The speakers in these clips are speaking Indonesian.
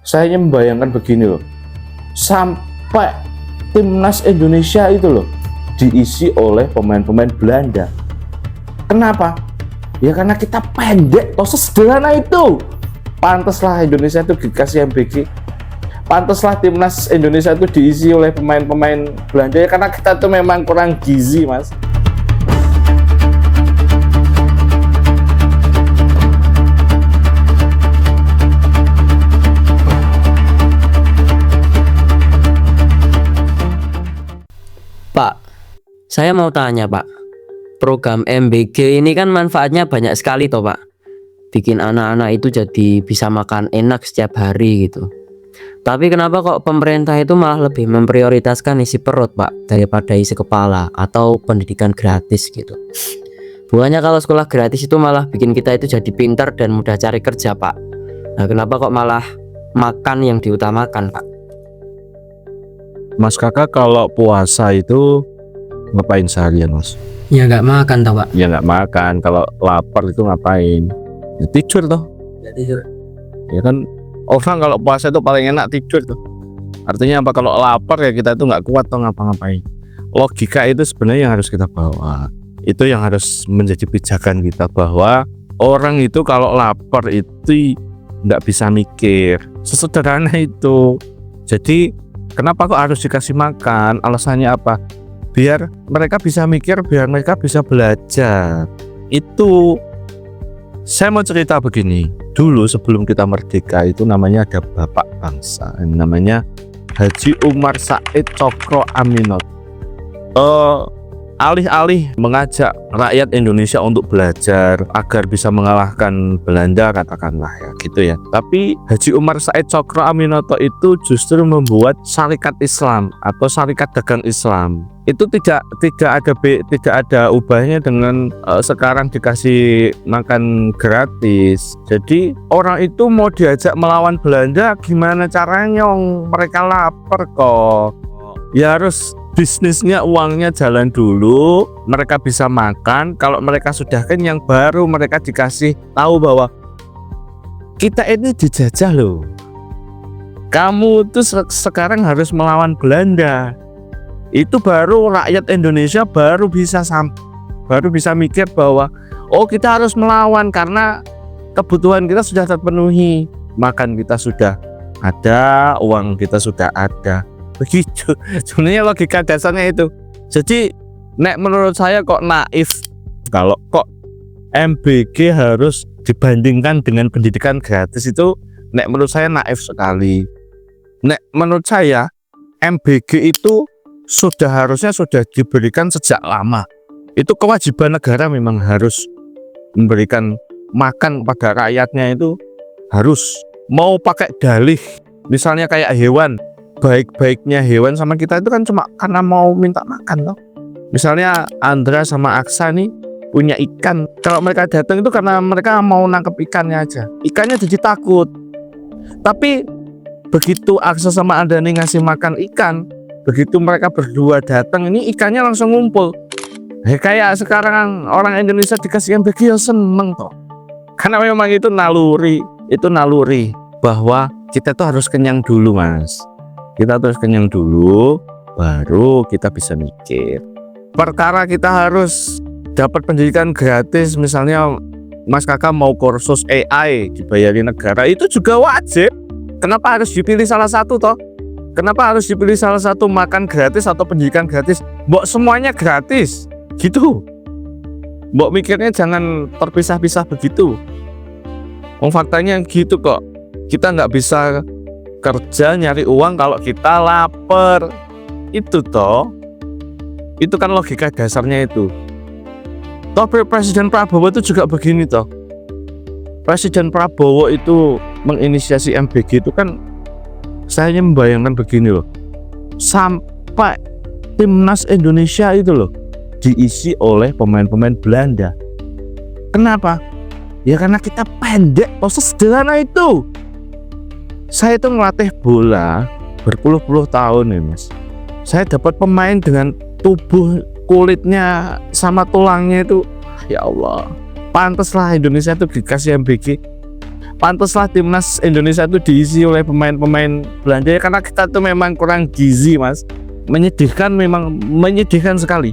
Saya membayangkan begini loh, sampai timnas Indonesia itu loh diisi oleh pemain-pemain Belanda. Kenapa? Ya karena kita pendek, toh sederhana itu. Pantaslah Indonesia itu dikasih MBG. Pantaslah timnas Indonesia itu diisi oleh pemain-pemain Belanda ya karena kita tuh memang kurang gizi, Mas. Pak, saya mau tanya Pak, program MBG ini kan manfaatnya banyak sekali toh Pak. Bikin anak-anak itu jadi bisa makan enak setiap hari gitu. Tapi kenapa kok pemerintah itu malah lebih memprioritaskan isi perut Pak daripada isi kepala atau pendidikan gratis gitu. Bukannya kalau sekolah gratis itu malah bikin kita itu jadi pintar dan mudah cari kerja Pak. Nah kenapa kok malah makan yang diutamakan Pak? Mas Kakak kalau puasa itu ngapain seharian, Mas? Ya nggak makan toh Pak. Ya nggak makan. Kalau lapar itu ngapain? Ya tidur toh. Ya kan orang kalau puasa itu paling enak tidur tuh. Artinya apa? Kalau lapar ya kita itu nggak kuat toh ngapa-ngapain. Logika itu sebenarnya yang harus kita bawa. Itu yang harus menjadi pijakan kita bahwa orang itu kalau lapar itu nggak bisa mikir. Sesederhana itu. Jadi kenapa kok harus dikasih makan? Alasannya apa? Biar mereka bisa mikir, biar mereka bisa belajar. Itu saya mau cerita begini. Dulu sebelum kita merdeka itu namanya ada bapak bangsa, namanya Haji Umar Said Cokro Aminoto. Alih-alih mengajak rakyat Indonesia untuk belajar agar bisa mengalahkan Belanda katakanlah ya gitu ya. Tapi Haji Umar Said Cokro Aminoto itu justru membuat syarikat Islam atau syarikat dagang Islam. Itu tidak ada ubahnya dengan sekarang dikasih makan gratis. Jadi orang itu mau diajak melawan Belanda gimana caranya? Mereka lapar kok. Ya harus bisnisnya, uangnya jalan dulu, mereka bisa makan. Kalau mereka sudah kenyang, baru mereka dikasih tahu bahwa kita ini dijajah loh. Kamu tuh sekarang harus melawan Belanda. Itu baru rakyat Indonesia baru bisa mikir bahwa oh kita harus melawan karena kebutuhan kita sudah terpenuhi, makan kita sudah ada, uang kita sudah ada. Begitu sebenarnya logika dasarnya itu. Jadi menurut saya kok naif kalau kok MBG harus dibandingkan dengan pendidikan gratis. Itu menurut saya naif sekali. Menurut saya MBG itu harusnya sudah diberikan sejak lama. Itu kewajiban negara, memang harus memberikan makan pada rakyatnya. Itu harus mau pakai dalih misalnya kayak hewan, baik-baiknya hewan sama kita itu kan cuma karena mau minta makan loh. Misalnya Andra sama Aksa nih punya ikan, kalau mereka datang itu karena mereka mau nangkep ikannya aja, ikannya jadi takut. Tapi begitu Aksa sama Andra nih ngasih makan ikan, begitu mereka berdua datang ini ikannya langsung ngumpul. Kayak sekarang orang Indonesia dikasih MBG ya seneng toh, karena memang itu naluri bahwa kita tuh harus kenyang dulu Mas. Kita terus kenyang dulu, baru kita bisa mikir. Perkara kita harus dapat pendidikan gratis, misalnya Mas Kakak mau kursus AI dibayari negara, itu juga wajib. Kenapa harus dipilih salah satu toh? Kenapa harus dipilih salah satu, makan gratis atau pendidikan gratis? Mbok semuanya gratis, gitu. Mbok mikirnya jangan terpisah-pisah begitu. Faktanya gitu kok. Kita nggak bisa kerja nyari uang kalau kita lapar. Itu toh, itu kan logika dasarnya itu. Toh Presiden Prabowo itu juga begini toh. Presiden Prabowo itu menginisiasi MBG itu kan, saya membayangkan begini loh, sampai timnas Indonesia itu loh diisi oleh pemain-pemain Belanda. Kenapa? Ya karena kita pendek, toh sederhana itu. Saya itu ngelatih bola berpuluh-puluh tahun nih Mas. Saya dapat pemain dengan tubuh kulitnya sama tulangnya itu, ya Allah, pantaslah Indonesia itu dikasih MBG. pantaslah timnas Indonesia itu diisi oleh pemain-pemain Belanda ya, karena kita tuh memang kurang gizi mas. Menyedihkan, memang menyedihkan sekali.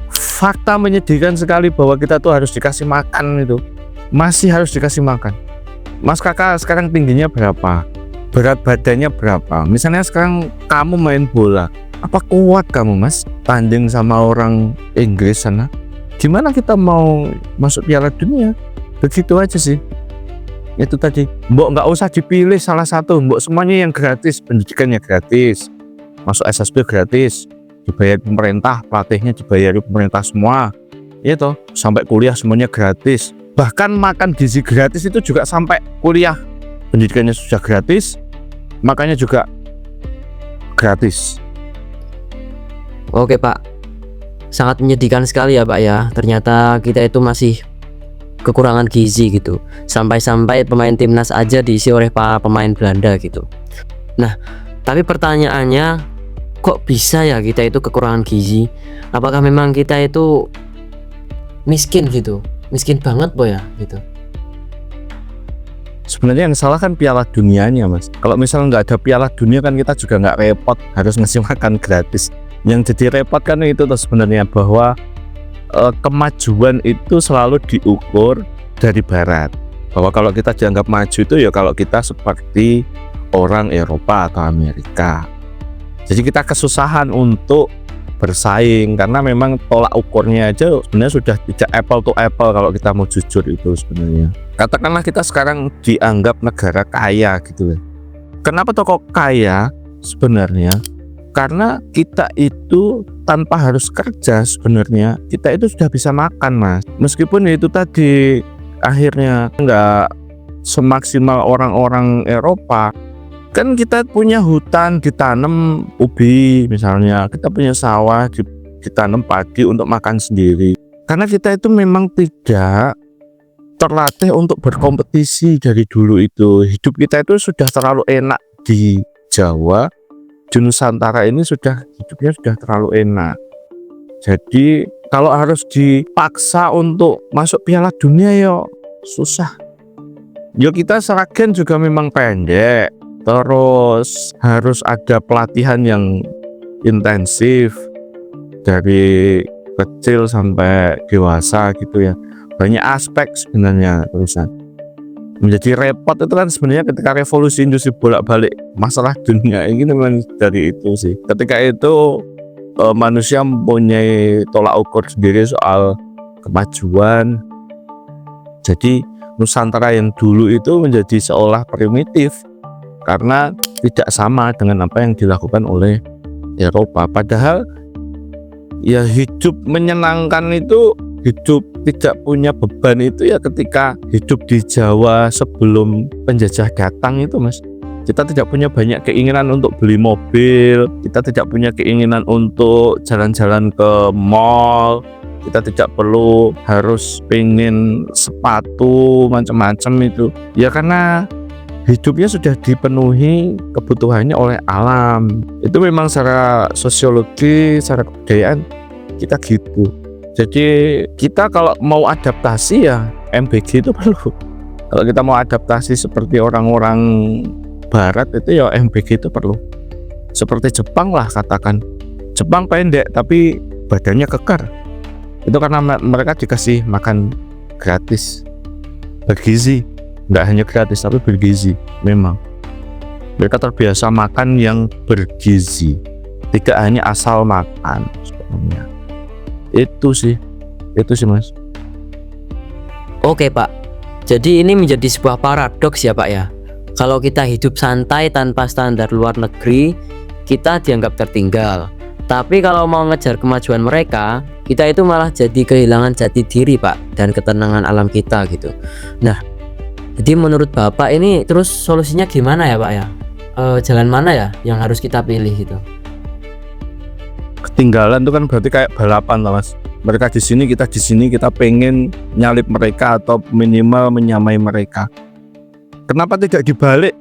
Fakta menyedihkan sekali bahwa kita tuh harus dikasih makan itu, masih harus dikasih makan. Mas kakak sekarang tingginya berapa, berat badannya berapa? Misalnya sekarang kamu main bola, apa kuat kamu mas tanding sama orang Inggris sana? Gimana kita mau masuk Piala Dunia? Begitu aja sih. Itu tadi, mbok nggak usah dipilih salah satu, mbok semuanya yang gratis, pendidikannya gratis, masuk SSB gratis, dibayar pemerintah, pelatihnya dibayar pemerintah semua, itu sampai kuliah semuanya gratis. Bahkan makan gizi gratis itu juga sampai kuliah, pendidikannya sudah gratis, makanya juga gratis. Oke Pak, sangat menyedihkan sekali ya Pak ya. Ternyata kita itu masih kekurangan gizi gitu. Sampai-sampai pemain timnas aja diisi oleh para pemain Belanda gitu. Nah, tapi pertanyaannya, kok bisa ya kita itu kekurangan gizi? Apakah memang kita itu miskin gitu? Miskin banget Boy ya gitu. Sebenarnya yang salah kan Piala Dunianya mas. Kalau misalnya nggak ada Piala Dunia kan kita juga nggak repot harus ngasih makan gratis. Yang jadi repot kan itu tuh sebenarnya, bahwa kemajuan itu selalu diukur dari barat. Bahwa kalau kita dianggap maju itu ya kalau kita seperti orang Eropa atau Amerika. Jadi kita kesusahan untuk bersaing karena memang tolak ukurnya aja sebenarnya sudah tidak apple to apple kalau kita mau jujur itu sebenarnya. Katakanlah kita sekarang dianggap negara kaya gitu ya. Kenapa kok kaya sebenarnya? Karena kita itu tanpa harus kerja sebenarnya kita itu sudah bisa makan mas. Meskipun itu tadi akhirnya nggak semaksimal orang-orang Eropa. Kan kita punya hutan ditanam ubi misalnya, kita punya sawah ditanam padi untuk makan sendiri. Karena kita itu memang tidak terlatih untuk berkompetisi dari dulu itu. Hidup kita itu sudah terlalu enak di Jawa, di Nusantara ini hidupnya sudah terlalu enak. Jadi kalau harus dipaksa untuk masuk Piala Dunia ya susah. Ya kita seragen juga memang pendek. Terus harus ada pelatihan yang intensif dari kecil sampai dewasa gitu ya. Banyak aspek sebenarnya terusan. Menjadi repot itu kan sebenarnya ketika revolusi industri bolak-balik masalah dunia ini memang dari itu sih. Ketika itu manusia mempunyai tolak ukur sendiri soal kemajuan. Jadi Nusantara yang dulu itu menjadi seolah primitif. Karena tidak sama dengan apa yang dilakukan oleh Eropa. Padahal ya hidup menyenangkan itu, hidup tidak punya beban itu ya ketika hidup di Jawa sebelum penjajah datang itu mas. Kita tidak punya banyak keinginan untuk beli mobil, kita tidak punya keinginan untuk jalan-jalan ke mall, kita tidak perlu harus pengen sepatu macam-macam itu. Ya karena hidupnya sudah dipenuhi kebutuhannya oleh alam. Itu memang secara sosiologi, secara kebudayaan kita gitu. Jadi kita kalau mau adaptasi ya MBG itu perlu. Kalau kita mau adaptasi seperti orang-orang barat itu ya MBG itu perlu. Seperti Jepang lah katakan. Jepang pendek tapi badannya kekar. Itu karena mereka dikasih makan gratis, bergizi. Nggak hanya gratis tapi bergizi. Memang mereka terbiasa makan yang bergizi, tidak hanya asal makan sebenarnya. Itu sih mas. Oke Pak, jadi ini menjadi sebuah paradoks ya Pak ya. Kalau kita hidup santai tanpa standar luar negeri, kita dianggap tertinggal. Tapi kalau mau ngejar kemajuan mereka, kita itu malah jadi kehilangan jati diri Pak, dan ketenangan alam kita gitu. Nah, jadi menurut Bapak ini terus solusinya gimana ya Pak ya? Jalan mana ya yang harus kita pilih gitu? Ketinggalan itu kan berarti kayak balapan lah mas. Mereka di sini, kita pengen nyalip mereka atau minimal menyamai mereka. Kenapa tidak dibalik?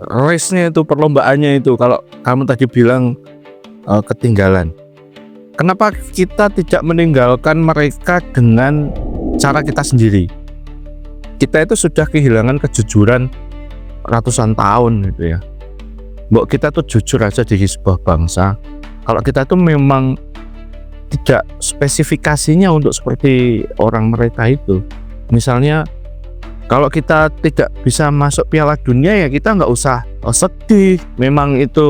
Race-nya itu, perlombaannya itu, kalau kamu tadi bilang ketinggalan. Kenapa kita tidak meninggalkan mereka dengan cara kita sendiri? kita itu sudah kehilangan kejujuran ratusan tahun gitu ya. Mbok kita tuh jujur aja di sebuah bangsa. Kalau kita tuh memang tidak spesifikasinya untuk seperti orang mereka itu. Misalnya kalau kita tidak bisa masuk Piala Dunia ya kita nggak usah sedih. Memang itu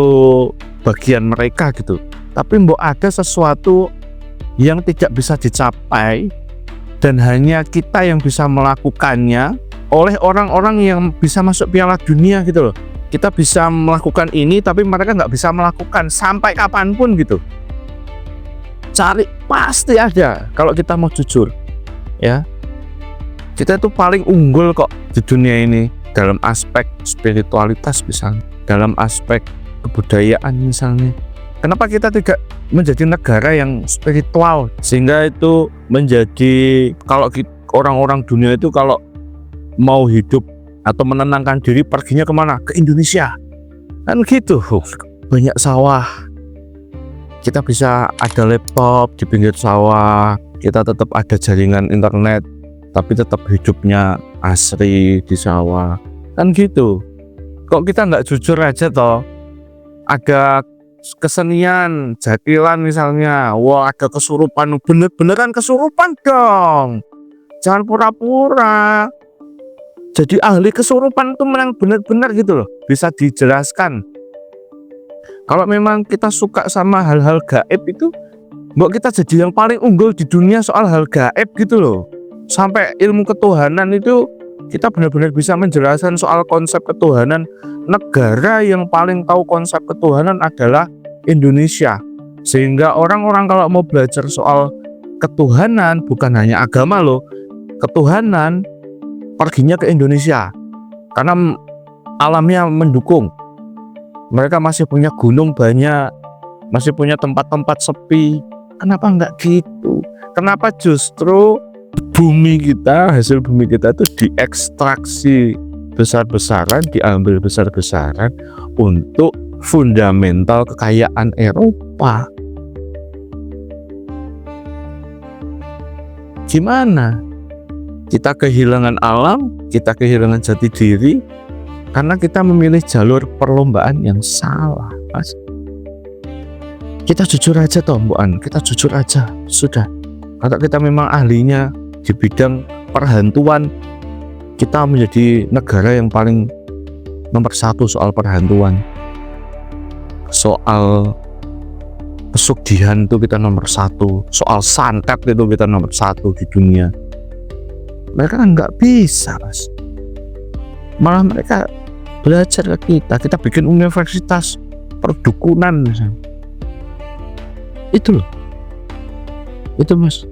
bagian mereka gitu. Tapi mbok ada sesuatu yang tidak bisa dicapai dan hanya kita yang bisa melakukannya oleh orang-orang yang bisa masuk Piala Dunia gitu loh. Kita bisa melakukan ini tapi mereka nggak bisa melakukan sampai kapanpun gitu. Cari pasti ada kalau kita mau jujur ya. Kita itu paling unggul kok di dunia ini dalam aspek spiritualitas misalnya, dalam aspek kebudayaan misalnya. Kenapa kita tidak menjadi negara yang spiritual sehingga itu menjadi kalau orang-orang dunia itu kalau mau hidup atau menenangkan diri perginya kemana? Ke Indonesia kan gitu. Banyak sawah, kita bisa ada laptop di pinggir sawah, kita tetap ada jaringan internet tapi tetap hidupnya asri di sawah kan gitu. Kok kita nggak jujur aja toh? Ada kesenian jatilan misalnya, wah ada kesurupan, bener-beneran kesurupan dong, jangan pura-pura. Jadi ahli kesurupan itu memang benar-benar gitu loh, bisa dijelaskan. Kalau memang kita suka sama hal-hal gaib itu, mbok kita jadi yang paling unggul di dunia soal hal gaib gitu loh. Sampai ilmu ketuhanan itu kita benar-benar bisa menjelaskan soal konsep ketuhanan. Negara yang paling tahu konsep ketuhanan adalah Indonesia. Sehingga orang-orang kalau mau belajar soal ketuhanan, bukan hanya agama loh, ketuhanan, perginya ke Indonesia karena alamnya mendukung. Mereka masih punya gunung banyak, masih punya tempat-tempat sepi. Kenapa enggak gitu? Kenapa justru bumi kita, hasil bumi kita itu diekstraksi besar-besaran, diambil besar-besaran untuk fundamental kekayaan Eropa? Gimana? Kita kehilangan alam, kita kehilangan jati diri karena kita memilih jalur perlombaan yang salah, Mas. Kita jujur aja toh, Mbok An, kita jujur aja, sudah. Kalau kita memang ahlinya di bidang perhantuan, kita menjadi negara yang paling nomor satu soal perhantuan. Soal pesugihan itu kita nomor satu, soal santet itu kita nomor satu di dunia. Mereka nggak bisa, Mas. Malah mereka belajar ke kita bikin universitas perdukunan misalnya. Itu loh, itu Mas.